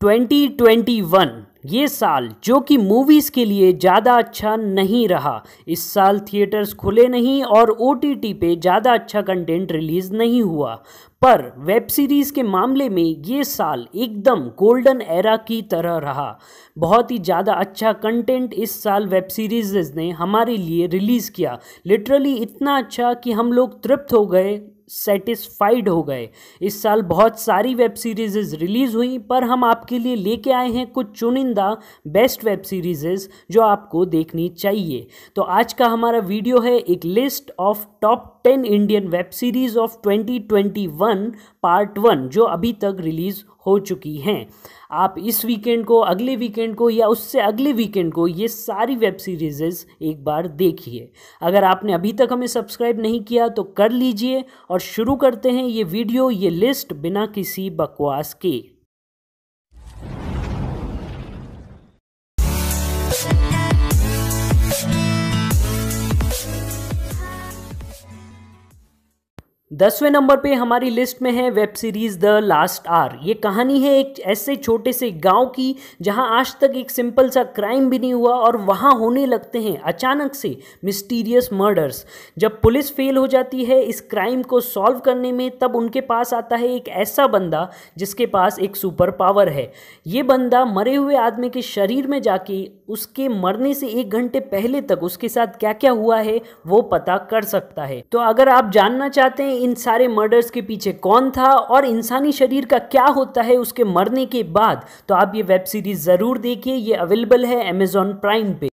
2021 ये साल जो कि मूवीज़ के लिए ज़्यादा अच्छा नहीं रहा। इस साल थिएटर्स खुले नहीं और OTT पे ज़्यादा अच्छा कंटेंट रिलीज़ नहीं हुआ। पर वेब सीरीज़ के मामले में ये साल एकदम गोल्डन एरा की तरह रहा। बहुत ही ज़्यादा अच्छा कंटेंट इस साल वेब सीरीज़ ने हमारे लिए रिलीज़ किया। लिटरली इतना अच्छा कि हम लोग तृप्त हो गए, सेटिस्फाइड हो गए। इस साल बहुत सारी वेब सीरीज़ रिलीज़ हुई, पर हम आपके लिए लेके आए हैं कुछ चुनिंदा बेस्ट वेब सीरीज़ जो आपको देखनी चाहिए। तो आज का हमारा वीडियो है एक list of top 10 Indian web series of 2021 part 1 जो अभी तक रिलीज़ हो चुकी हैं। आप इस वीकेंड को, अगले वीकेंड को या उससे अगले वीकेंड को ये सारी वेब सीरीज़ एक बार देखिए। अगर आपने अभी तक हमें सब्सक्राइब नहीं किया तो कर लीजिए और शुरू करते हैं ये वीडियो, ये लिस्ट बिना किसी बकवास के। दसवें नंबर पे हमारी लिस्ट में है web series the last hour. ये कहानी है एक ऐसे छोटे से गांव की जहां आज तक एक सिंपल सा क्राइम भी नहीं हुआ और वहां होने लगते हैं अचानक से मिस्टीरियस मर्डर्स। जब पुलिस फेल हो जाती है इस क्राइम को सॉल्व करने में, तब उनके पास आता है एक ऐसा बंदा जिसके पास एक सुपर पावर है। ये बंदा मरे हुए आदमी के शरीर में जाके उसके मरने से 1 घंटे पहले तक उसके साथ क्या क्या हुआ है वो पता कर सकता है। तो अगर आप जानना चाहते हैं इन सारे मर्डर्स के पीछे कौन था और इंसानी शरीर का क्या होता है उसके मरने के बाद, तो आप ये वेब सीरीज जरूर देखिए। ये अवेलेबल है Amazon प्राइम पे।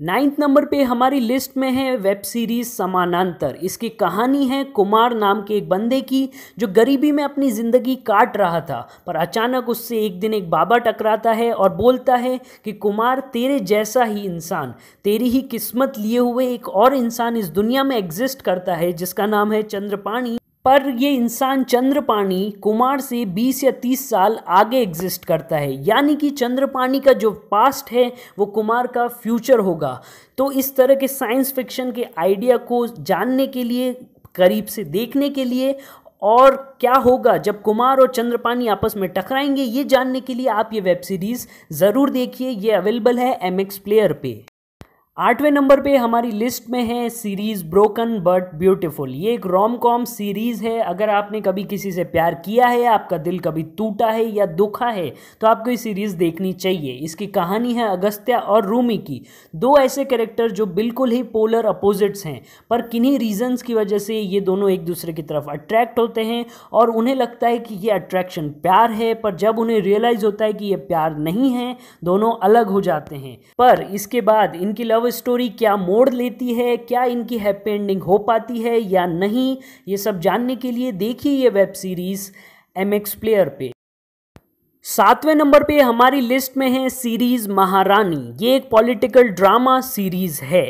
9th नंबर पे हमारी लिस्ट में है वेब सीरीज समानांतर। इसकी कहानी है कुमार नाम के एक बंदे की जो गरीबी में अपनी ज़िंदगी काट रहा था, पर अचानक उससे एक दिन एक बाबा टकराता है और बोलता है कि कुमार, तेरे जैसा ही इंसान, तेरी ही किस्मत लिए हुए एक और इंसान इस दुनिया में एग्जिस्ट करता है जिसका नाम है चंद्रपाणी। पर ये इंसान चंद्रपाणी कुमार से 20 या 30 साल आगे एग्जिस्ट करता है, यानी कि चंद्रपाणी का जो पास्ट है वो कुमार का फ्यूचर होगा। तो इस तरह के साइंस फिक्शन के आइडिया को जानने के लिए, करीब से देखने के लिए, और क्या होगा जब कुमार और चंद्रपाणी आपस में टकराएंगे ये जानने के लिए आप ये वेब सीरीज़ ज़रूर देखिए। ये अवेलेबल है MX प्लेयर पे। 8वें नंबर पे हमारी लिस्ट में है सीरीज़ ब्रोकन बट ब्यूटीफुल। ये एक रोम कॉम सीरीज़ है। अगर आपने कभी किसी से प्यार किया है, आपका दिल कभी टूटा है या दुखा है, तो आपको ये सीरीज़ देखनी चाहिए। इसकी कहानी है अगस्त्या और रूमी की, 2 ऐसे कैरेक्टर जो बिल्कुल ही पोलर अपोजिट्स हैं, पर किन्हीं रीजंस की वजह से ये दोनों एक दूसरे की तरफ अट्रैक्ट होते हैं और उन्हें लगता है कि ये अट्रैक्शन प्यार है, पर जब उन्हें रियलाइज़ होता है कि ये प्यार नहीं है, दोनों अलग हो जाते हैं। पर इसके बाद इनकी लव स्टोरी क्या मोड़ लेती है, क्या इनकी हैप्पी एंडिंग हो पाती है या नहीं, ये सब जानने के लिए देखिए ये वेब सीरीज MX प्लेयर पे। 7वें नंबर पे हमारी लिस्ट में है सीरीज महारानी। ये एक पॉलिटिकल ड्रामा सीरीज है।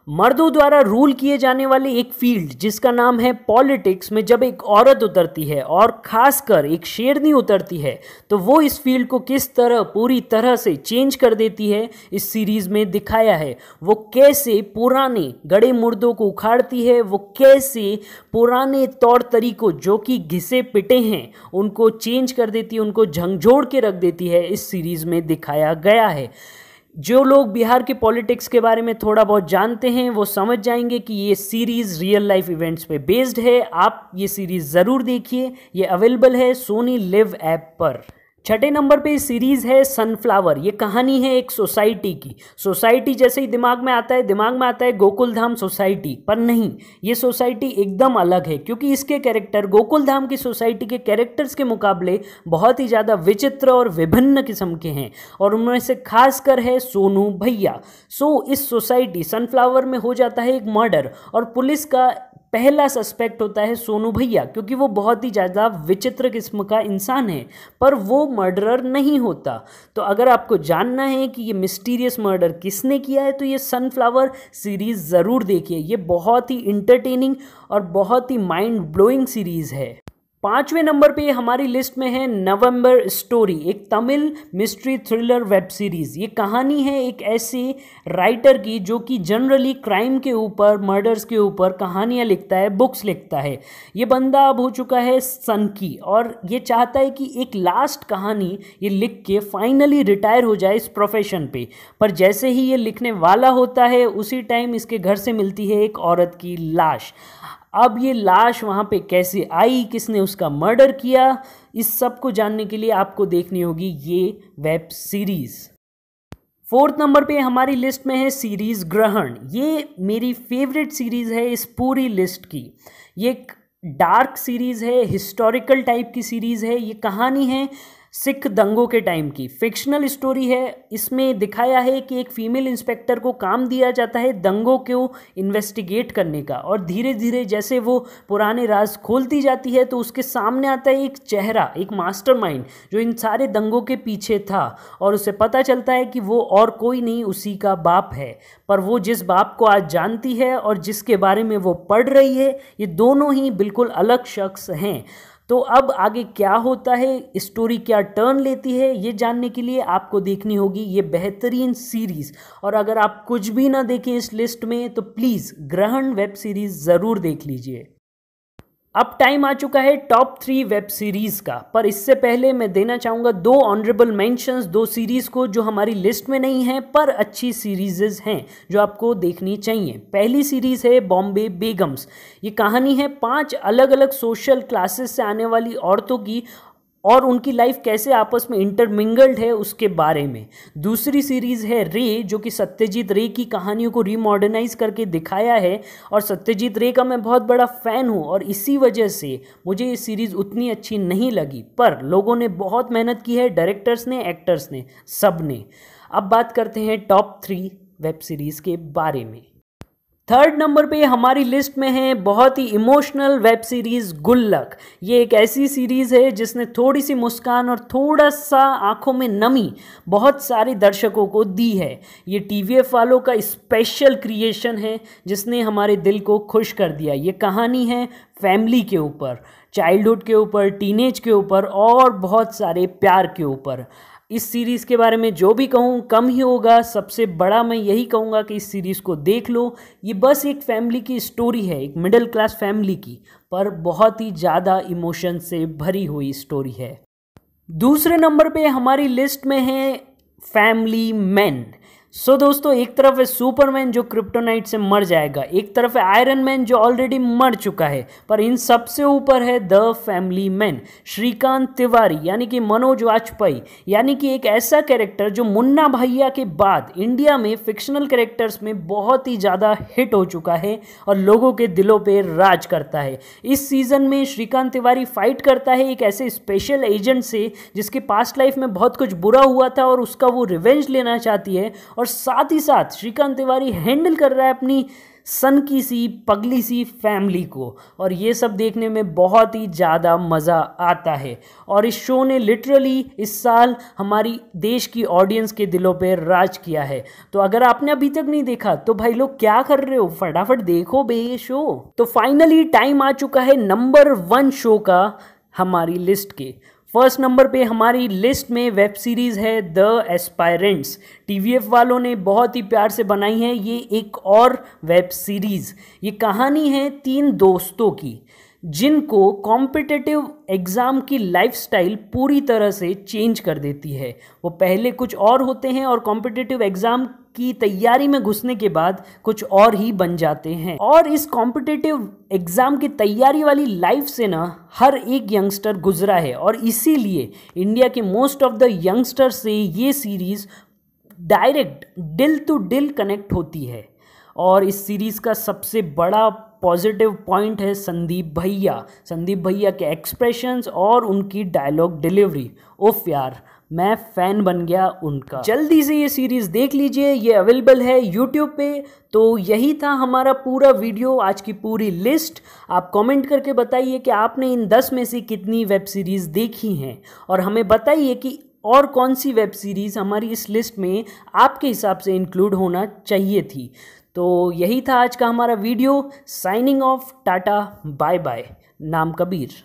मर्दों द्वारा रूल किए जाने वाले एक फील्ड जिसका नाम है पॉलिटिक्स में जब एक औरत उतरती है और खासकर एक शेरनी उतरती है, तो वो इस फील्ड को किस तरह पूरी तरह से चेंज कर देती है इस सीरीज़ में दिखाया है। वो कैसे पुराने गड़े मुर्दों को उखाड़ती है, वो कैसे पुराने तौर तरीकों जो कि घिसे पिटे हैं उनको चेंज कर देती है, उनको झंझोड़ के रख देती है, इस सीरीज़ में दिखाया गया है। जो लोग बिहार के पॉलिटिक्स के बारे में थोड़ा बहुत जानते हैं वो समझ जाएंगे कि ये सीरीज़ रियल लाइफ इवेंट्स पे बेस्ड है। आप ये सीरीज़ ज़रूर देखिए। ये अवेलेबल है सोनी लिव ऐप पर। 6ठे नंबर पे सीरीज़ है सनफ्लावर। ये कहानी है एक सोसाइटी की। सोसाइटी जैसे ही दिमाग में आता है गोकुलधाम सोसाइटी, पर नहीं, ये सोसाइटी एकदम अलग है क्योंकि इसके कैरेक्टर गोकुलधाम की सोसाइटी के कैरेक्टर्स के मुकाबले बहुत ही ज़्यादा विचित्र और विभिन्न किस्म के हैं, और उनमें से खासकर है सोनू भैया। इस सोसाइटी सनफ्लावर में हो जाता है एक मर्डर और पुलिस का पहला सस्पेक्ट होता है सोनू भैया, क्योंकि वो बहुत ही ज़्यादा विचित्र किस्म का इंसान है, पर वो मर्डरर नहीं होता। तो अगर आपको जानना है कि ये मिस्टीरियस मर्डर किसने किया है, तो ये सनफ्लावर सीरीज़ ज़रूर देखिए। ये बहुत ही इंटरटेनिंग और बहुत ही माइंड ब्लोइंग सीरीज़ है। 5वें नंबर पे हमारी लिस्ट में है नवंबर स्टोरी, एक Tamil mystery thriller web series. ये कहानी है एक ऐसे राइटर की जो कि जनरली क्राइम के ऊपर, मर्डर्स के ऊपर कहानियाँ लिखता है, बुक्स लिखता है। ये बंदा अब हो चुका है सनकी और ये चाहता है कि एक लास्ट कहानी ये लिख के फाइनली रिटायर हो जाए इस प्रोफेशन पे। पर जैसे ही ये लिखने वाला होता है उसी टाइम इसके घर से मिलती है एक औरत की लाश। अब ये लाश वहाँ पे कैसे आई, किसने उसका मर्डर किया, इस सब को जानने के लिए आपको देखनी होगी ये वेब सीरीज़। 4th नंबर पे हमारी लिस्ट में है सीरीज़ ग्रहण। ये मेरी फेवरेट सीरीज़ है इस पूरी लिस्ट की। ये एक डार्क सीरीज़ है, हिस्टोरिकल टाइप की सीरीज़ है। ये कहानी है सिख दंगों के टाइम की, फिक्शनल स्टोरी है। इसमें दिखाया है कि एक फीमेल इंस्पेक्टर को काम दिया जाता है दंगों को इन्वेस्टिगेट करने का, और धीरे धीरे जैसे वो पुराने राज खोलती जाती है तो उसके सामने आता है एक चेहरा, एक मास्टरमाइंड जो इन सारे दंगों के पीछे था, और उसे पता चलता है कि वो और कोई नहीं उसी का बाप है। पर वो जिस बाप को आज जानती है और जिसके बारे में वो पढ़ रही है, ये दोनों ही बिल्कुल अलग शख्स हैं। तो अब आगे क्या होता है, स्टोरी क्या टर्न लेती है, ये जानने के लिए आपको देखनी होगी ये बेहतरीन सीरीज़। और अगर आप कुछ भी ना देखें इस लिस्ट में तो प्लीज़ ग्रहण वेब सीरीज़ ज़रूर देख लीजिए। अब टाइम आ चुका है टॉप 3 वेब सीरीज़ का, पर इससे पहले मैं देना चाहूँगा 2 ऑनरेबल मेंशंस, 2 सीरीज़ को जो हमारी लिस्ट में नहीं है पर अच्छी सीरीज़ हैं जो आपको देखनी चाहिए। पहली सीरीज़ है बॉम्बे बेगम्स। ये कहानी है 5 अलग अलग सोशल क्लासेस से आने वाली औरतों की और उनकी लाइफ कैसे आपस में इंटरमिंगल्ड है उसके बारे में। दूसरी सीरीज़ है रे, जो कि सत्यजीत रे की कहानियों को रीमॉडर्नाइज करके दिखाया है, और सत्यजीत रे का मैं बहुत बड़ा फ़ैन हूँ और इसी वजह से मुझे ये सीरीज़ उतनी अच्छी नहीं लगी, पर लोगों ने बहुत मेहनत की है, डायरेक्टर्स ने, एक्टर्स ने, सब ने। अब बात करते हैं टॉप 3 वेब सीरीज़ के बारे में। 3rd नंबर पे हमारी लिस्ट में है बहुत ही इमोशनल वेब सीरीज़ गुल्लक। ये एक ऐसी सीरीज़ है जिसने थोड़ी सी मुस्कान और थोड़ा सा आंखों में नमी बहुत सारे दर्शकों को दी है। ये टीवीएफ वालों का स्पेशल क्रिएशन है जिसने हमारे दिल को खुश कर दिया। ये कहानी है फैमिली के ऊपर, चाइल्डहुड के ऊपर, टीनेज के ऊपर और बहुत सारे प्यार के ऊपर। इस सीरीज़ के बारे में जो भी कहूँ कम ही होगा। सबसे बड़ा मैं यही कहूँगा कि इस सीरीज़ को देख लो। ये बस एक फैमिली की स्टोरी है, एक मिडिल क्लास फैमिली की, पर बहुत ही ज़्यादा इमोशन से भरी हुई स्टोरी है। दूसरे नंबर पे हमारी लिस्ट में है फैमिली मैन। दोस्तों, एक तरफ है सुपरमैन जो क्रिप्टोनाइट से मर जाएगा, एक तरफ है आयरन मैन जो ऑलरेडी मर चुका है, पर इन सबसे ऊपर है the family man, Shrikant Tiwari यानी कि मनोज वाजपेयी, यानी कि एक ऐसा कैरेक्टर जो मुन्ना भैया के बाद इंडिया में फिक्शनल कैरेक्टर्स में बहुत ही ज़्यादा हिट हो चुका है और लोगों के दिलों पे राज करता है। इस सीज़न में श्रीकांत तिवारी फाइट करता है एक ऐसे स्पेशल एजेंट से जिसके पास्ट लाइफ में बहुत कुछ बुरा हुआ था और उसका वो रिवेंज लेना चाहती है, और साथ ही साथ श्रीकांत तिवारी हैंडल कर रहा है अपनी सन की सी पगली सी फैमिली को, और ये सब देखने में बहुत ही ज़्यादा मज़ा आता है। और इस शो ने लिटरली इस साल हमारी देश की ऑडियंस के दिलों पे राज किया है। तो अगर आपने अभी तक नहीं देखा तो भाई लोग क्या कर रहे हो, फटाफट देखो बे ये शो। तो फाइनली टाइम आ चुका है नंबर 1 शो का हमारी लिस्ट के। फर्स्ट नंबर पे हमारी लिस्ट में वेब सीरीज़ है द एस्पायरेंट्स। टीवीएफ वालों ने बहुत ही प्यार से बनाई है ये एक और वेब सीरीज़। ये कहानी है 3 दोस्तों की जिनको कॉम्पिटिटिव एग्ज़ाम की लाइफस्टाइल पूरी तरह से चेंज कर देती है। वो पहले कुछ और होते हैं और कॉम्पिटिटिव एग्ज़ाम की तैयारी में घुसने के बाद कुछ और ही बन जाते हैं। और इस कॉम्पिटिटिव एग्ज़ाम की तैयारी वाली लाइफ से ना हर एक यंगस्टर गुजरा है, और इसीलिए इंडिया के मोस्ट ऑफ द यंगस्टर से ये सीरीज़ डायरेक्ट दिल टू दिल कनेक्ट होती है। और इस सीरीज़ का सबसे बड़ा पॉजिटिव पॉइंट है संदीप भैया के एक्सप्रेशंस और उनकी डायलॉग डिलीवरी। उफ यार, मैं फ़ैन बन गया उनका। जल्दी से ये सीरीज़ देख लीजिए, ये अवेलेबल है यूट्यूब पे। तो यही था हमारा पूरा वीडियो, आज की पूरी लिस्ट। आप कमेंट करके बताइए कि आपने इन 10 में से कितनी वेब सीरीज़ देखी हैं, और हमें बताइए कि और कौन सी वेब सीरीज़ हमारी इस लिस्ट में आपके हिसाब से इंक्लूड होना चाहिए थी। तो यही था आज का हमारा video. Signing off, tata bye bye. नाम कबीर।